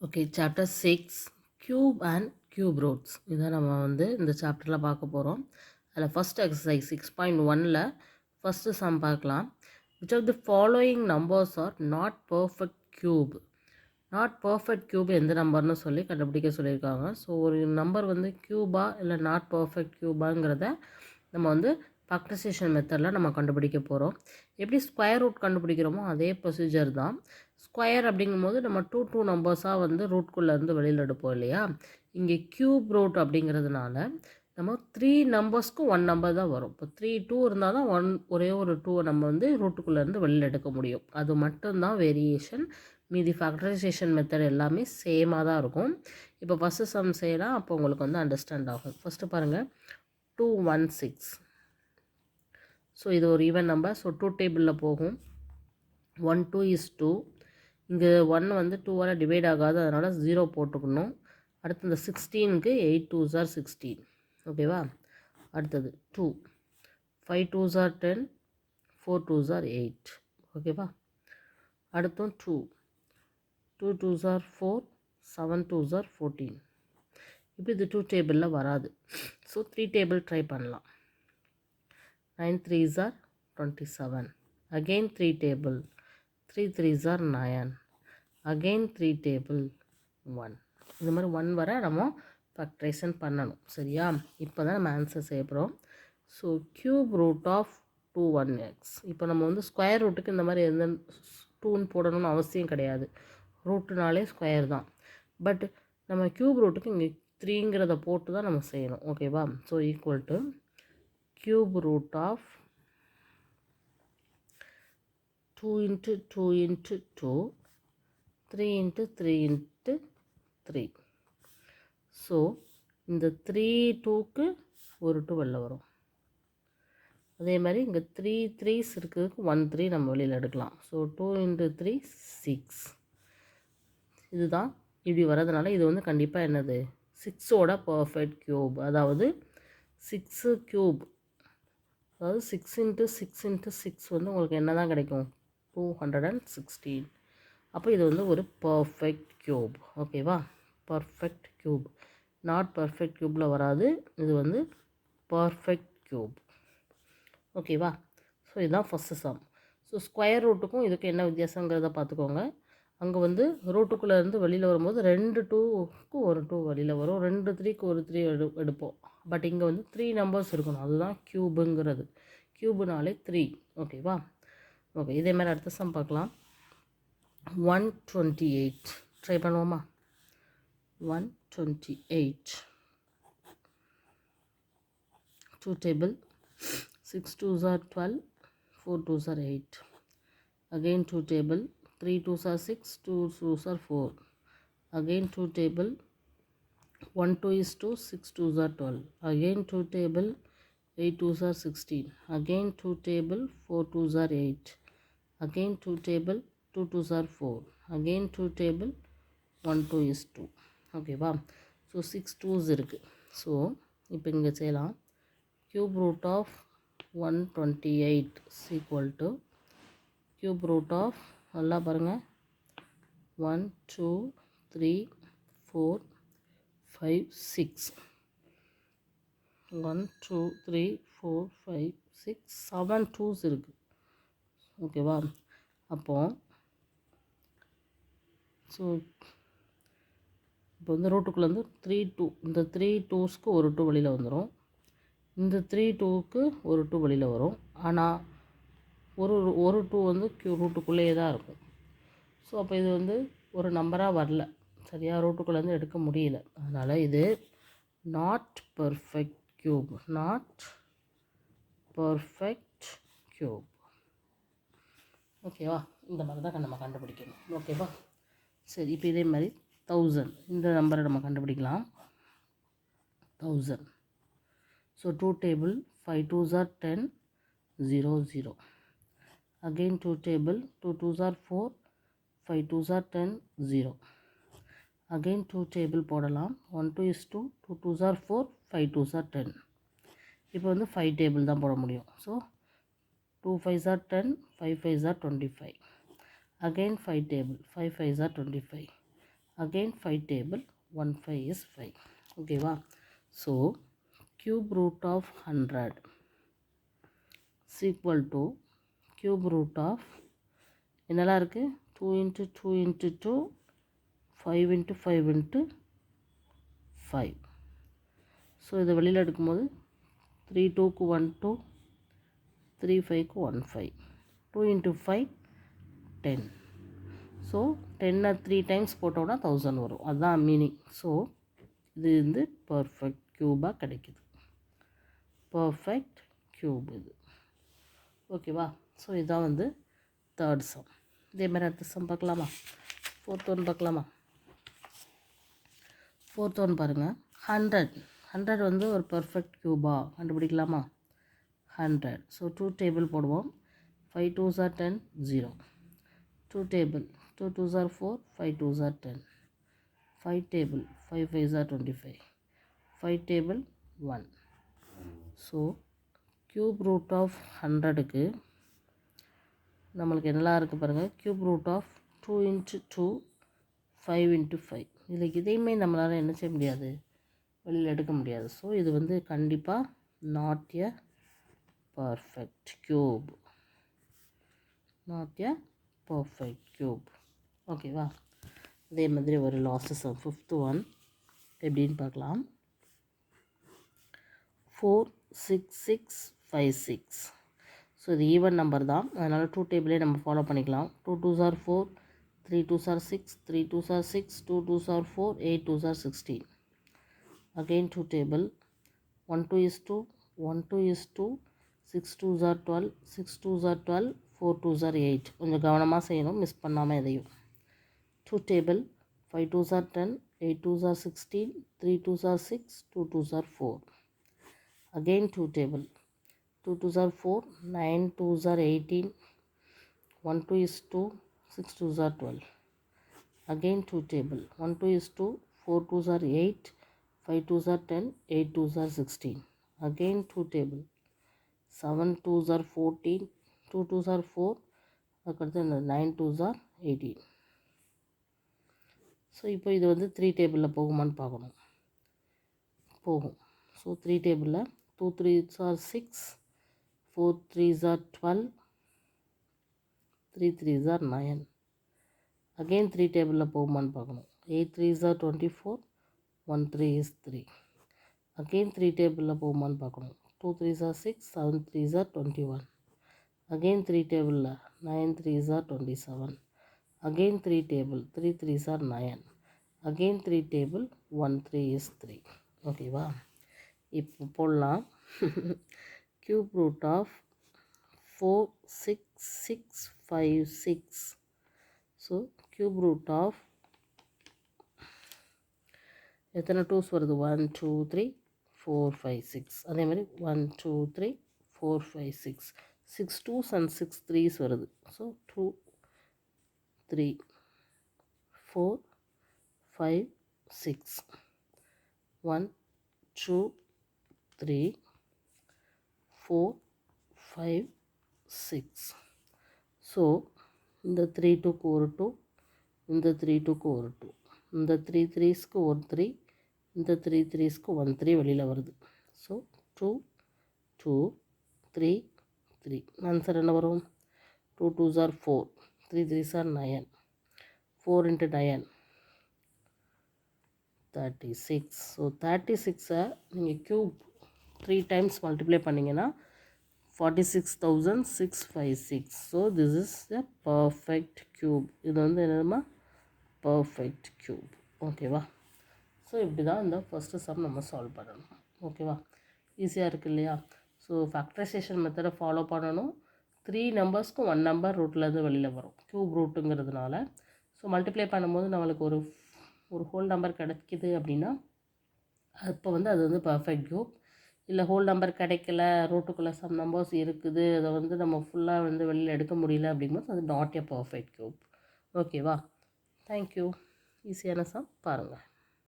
Okay, chapter 6 cube and cube roots இதை நம்ம இந்த சாப்டரில் பார்க்க போகிறோம். அதில் ஃபஸ்ட் எக்ஸசைஸ் 6.1ல் ஃபஸ்ட்டு சம் பார்க்கலாம். Which of the following numbers are not perfect cube? Not perfect cube எந்த நம்பர்னு சொல்லி கண்டுபிடிக்க சொல்லியிருக்காங்க. ஸோ ஒரு நம்பர் கியூபா இல்லை நாட் பர்ஃபெக்ட் கியூபாங்கிறத நம்ம ஃபேக்டரைசேஷன் மெத்தடில் நம்ம கண்டுபிடிக்க போகிறோம். எப்படி ஸ்கொயர் ரூட் கண்டுபிடிக்கிறோமோ அதே ப்ரொசீஜர் தான். ஸ்கொயர் அப்படிங்கும்போது நம்ம டூ நம்பர்ஸாக ரூட்குள்ளேருந்து வெளியில் எடுப்போம் இல்லையா. இங்கே கியூப் ரூட் அப்படிங்கிறதுனால நம்ம 3 நம்பர்ஸ்க்கு 1 நம்பர் தான் வரும். இப்போ 3 இருந்தால் தான் ஒரே ஒரு 2 நம்ம ரூட்டுக்குள்ளேருந்து வெளியில் எடுக்க முடியும். அது மட்டும்தான் வேரியேஷன். மீதி ஃபேக்டரைசேஷன் மெத்தட் எல்லாமே சேமாக தான் இருக்கும். இப்போ ஃபஸ்ட்டு சம் செய்யலாம், அப்போ உங்களுக்கு அண்டர்ஸ்டாண்ட் ஆகும். ஃபஸ்ட்டு பாருங்கள், 216. ஸோ இது ஒரு ஈவன் நம்பர். ஸோ 2 டேபிளில் போகும். 1 2 is 2. இங்கே 1 2ஆல் டிவைட் ஆகாது, அதனால் 0 போட்டுக்கணும். அடுத்து இந்த 16க்கு 8 2s are 16. ஓகேவா. அடுத்தது 2 5 2s are 10, 4 2s are 8. ஓகேவா. அடுத்தும் 2 2s are 4, 7 2s are 14. இப்போ இது 2 டேபிளில் வராது. ஸோ 3 டேபிள் ட்ரை பண்ணலாம். 9 3s are 27. Again 3 table. 3 3s are 9. Again 3 table 1. இது மாதிரி 1 வர நம்ம ஃபேக்டரைசேஷன் பண்ணணும். சரியா. இப்போ தான் நம்ம ஆன்சர் செய்ய போகிறோம். So cube root of 21x. இப்போ நம்ம ஸ்கொயர் ரூட்டுக்கு இந்த மாதிரி எந்த 2ன்னு போடணும்னு அவசியம் கிடையாது. ரூட்டுனாலே ஸ்கொயர் தான். பட் நம்ம கியூப் ரூட்டுக்கு இங்கே 3ங்கிறத போட்டு தான் நம்ம செய்யணும். ஓகேவா. So equal to cube root of 2 into 2 into 2, 3 into 3 into 3. So இந்த 3 2க்கு ஒரு 2 வெளில வரும். அதே மாதிரி இங்கே 3 3s இருக்கிறதுக்கு 1 3 நம்ம வெளியில் எடுக்கலாம். So 2 into 3 6. இதுதான் இப்படி வரதுனால இது கண்டிப்பாக என்னது 6ஓட பர்ஃபெக்ட் க்யூப். அதாவது 6 க்யூப், அதாவது 6 into 6 into 6 உங்களுக்கு என்ன தான் கிடைக்கும் 216. அப்போ இது ஒரு பர்ஃபெக்ட் க்யூப். ஓகேவா. Perfect cube. நாட் பர்ஃபெக்ட் க்யூப்பில் வராது. இது பர்ஃபெக்ட் க்யூப். ஓகேவா. ஸோ இதுதான் ஃபஸ்ட்டு சம். ஸோ ஸ்கொயர் ரூட்டுக்கும் இதுக்கு என்ன வித்தியாசங்கிறத பார்த்துக்கோங்க. அங்கே ரூட்டுக்குள்ளேருந்து வெளியில் வரும்போது 2 2க்கு ஒரு 2 வெளியில் வரும், 2 3க்கு ஒரு 3 எடுப்போம். பட் இங்கே 3 நம்பர்ஸ் இருக்கணும், அதுதான் க்யூபுங்கிறது. க்யூபுனாலே 3. ஓகேவா. ஓகே, இதே மாதிரி அடுத்த சம் பார்க்கலாம். 128 ட்ரை பண்ணுவோமா. 128 2 table. 6 2s are 12, 4 2s are 8. Again 2 table. 3 2s are 6, 2 2s are 4. Again 2 table. 1 2 is 2, 6 2s are 12. Again 2 table. 8 2s are 16. Again 2 table. 4 2s are 8. Again 2 table. 2 2s are 4. Again 2 table. 1 2 is 2. ஓகேவா. So 6 2s இருக்குது. So இப்போ இங்கே செய்யலாம். cube root of 128 is equal to cube root of நல்லா பாருங்கள் 1 2 3 4 5 6. 1 2 3 4 5 6 7 2s இருக்குது. ஓகேவா. அப்போது ஸோ இப்போ ரூட்டுக்குள்ளே 3 2, இந்த 3 2ஸ்க்கு ஒரு 2 வெளியில் வந்துடும். இந்த 3 2க்கு ஒரு 2 வெளியில் வரும். ஆனால் ஒரு 2 ரூட்டுக்குள்ளேயே தான் இருக்கும். ஸோ அப்போ இது ஒரு நம்பராக வரல. சரியாக ரூட்டுக்குள்ளேருந்து எடுக்க முடியல. அதனால் இது not perfect cube. Not perfect cube. ஓகேவா. இந்த மாதிரி தான் நம்ம கண்டுபிடிக்கணும். ஓகேவா. சரி, இப்போ இதே மாதிரி 1000 இந்த நம்பரை நம்ம கண்டுபிடிக்கலாம். 1000. So 2 table. 5 2s are 10, 0 0. Again 2 table. 2 2s are 4, 5 2s are 10, 0. Again 2 table போடலாம். 1 2 is 2, 2 2s are 4, 5 2s are 10. இப்போ 5 டேபிள் தான் போட முடியும். So 2 5s are 10, 5 5s are 25. Again 5 table. 5 5s are 25. again 5 table, 1 5 is 5. ஓகேவா? So cube root of 100 is equal to cube root of என்னெல்லாம் இருக்குது? 2 into 2 into 2, 5 into 5 into 5. So இதை வெளியில் எடுக்கும்போது 3 2க்கு 1 2, 3 5க்கு 1 5, 2 into 5 10. ஸோ 10 3 டைம்ஸ் போட்டோம்னா 1000 வரும். அதுதான் மீனிங். ஸோ இது வந்து பர்ஃபெக்ட் க்யூபாக கிடைக்குது. பர்ஃபெக்ட் க்யூப் இது. ஓகேவா? ஸோ இதுதான் வந்து தேர்ட் சம். இதே மாதிரி அடுத்த சம் பார்க்கலாமா? ஃபோர்த் ஒன் பார்க்கலாமா? ஃபோர்த் ஒன் பாருங்கள். 100 வந்து ஒரு பர்ஃபெக்ட் க்யூபாக கண்டுபிடிக்கலாமா? 100. ஸோ 2 டேபிள் போடுவோம். 5 2s are 10, 0. 2 table, 2 2s are 4, 5 2s are 10. 5 table, 5 5s are 25. 5 table, 1. So cube root of 100க்கு நம்மளுக்கு என்னெல்லாம் இருக்குது பாருங்கள். cube root of 2 into 2, 5 into 5. இதில் இதையுமே நம்மளால் என்ன செய்ய முடியாது? வெளியில் எடுக்க முடியாது. ஸோ இது வந்து கண்டிப்பாக not a perfect cube. Not a perfect cube. ஓகேவா? அதே மாதிரி ஒரு லாஸ்ட் சம், ஃபிஃப்த் ஒன் எப்படின்னு பார்க்கலாம். 4 6 6 5 6. ஸோ இது ஈவன் நம்பர் தான், அதனால் 2 டேபிளே நம்ம ஃபாலோ பண்ணிக்கலாம். 2 2s are 4, 3 2s are 6, 3 2s are 6, 2 2s are 4, 8 2s are 16. Again 2 table, 1 2 is 2, 1 2 is 2, 6 2s are 12, 6 2s are 12, 4 2s are 8. கொஞ்சம் கவனமாக செய்யணும், மிஸ் பண்ணாமல் எதையும். 2 table, 5 2s are 10, 8 2s are 16, 3 2s are 6, 2 2s are 4. Again 2 table, 2 2s are 4, 9 2s are 18, 1 2 is 2, 6 2s are 12. Again 2 table, 1 2 is 2, 4 2s are 8, 5 2s are 10, 8 2s are 16. Again 2 table, 7 2s are 14, 2 2s are 4, அதுக்கடுத்து 9 2s are 18. So இப்போ இது வந்து 3 டேபிளில் போகுமான்னு பார்க்கணும். போகும். So 3 டேபிளில் 2 3s are 6, 4 3s are 12, 3 3s are 9. Again 3 டேபிளில் போகுமான்னு பார்க்கணும். 8 3s are 24, 1 3 is 3. அகெயின் 3 டேபிளில் போகுமான்னு பார்க்கணும். 2 3s are 6, 7 3s are 21. Again 3 டேபிளில் 9 3s are 27. Again 3 table, 3 3s are 9. Again 3 table, 1 3 is 3. ஓகேவா? இப்போ போடலாம். cube root of 4 6 6 5 6. So cube root of எத்தனை two's வருது? 1 2 3 4 5 6. அதே மாதிரி 1 2 3 4 5 6. 6 2s and 6 3s வருது. ஸோ 2 3 4 5 6. 1 2 3 4 5 6. ஸோ இந்த 3 2க்கு ஒரு 2, இந்த 3 2க்கு ஒரு 2, இந்த 3 3ஸ்க்கு ஒரு 3, இந்த 3 3ஸ்க்கு 1 3 வெளியில் வருது. ஸோ 2 2 3 3. ஆன்சர் என்ன வரும்? 2 2s are 4, 3 3s are 9, 4 into 9 36. So 36 நீங்கள் க்யூப் 3 டைம்ஸ் மல்டிப்ளை பண்ணிங்கன்னா 46,656. So this is a perfect cube. இது வந்து என்னதுமா? Perfect cube. ஓகேவா? ஸோ இப்படி தான் இந்த ஃபஸ்ட்டு சம் நம்ம சால்வ் பண்ணணும். ஓகேவா? ஈஸியாக இருக்குது இல்லையா? ஸோ ஃபேக்டரைசேஷன் மெத்தடை ஃபாலோ பண்ணணும். 3 நம்பர்ஸ்க்கு 1 நம்பர் ரூட்லேருந்து வெளியில் வரும், க்யூப் ரூட்டுங்கிறதுனால. ஸோ மல்டிப்ளை பண்ணும்போது நம்மளுக்கு ஒரு ஹோல் நம்பர் கிடைக்கிது அப்படின்னா அப்போ வந்து அது வந்து பர்ஃபெக்ட் க்யூப். இல்லை ஹோல் நம்பர் கிடைக்கல, ரூட்டுக்குள்ளே சம் நம்பர்ஸ் இருக்குது, அதை வந்து நம்ம ஃபுல்லாக வந்து வெளியில் எடுக்க முடியல அப்படிங்கும்போது அது நாட் எ பர்ஃபெக்ட் க்யூப். ஓகேவா? தேங்க்யூ. ஈஸியான சம் பாருங்கள்.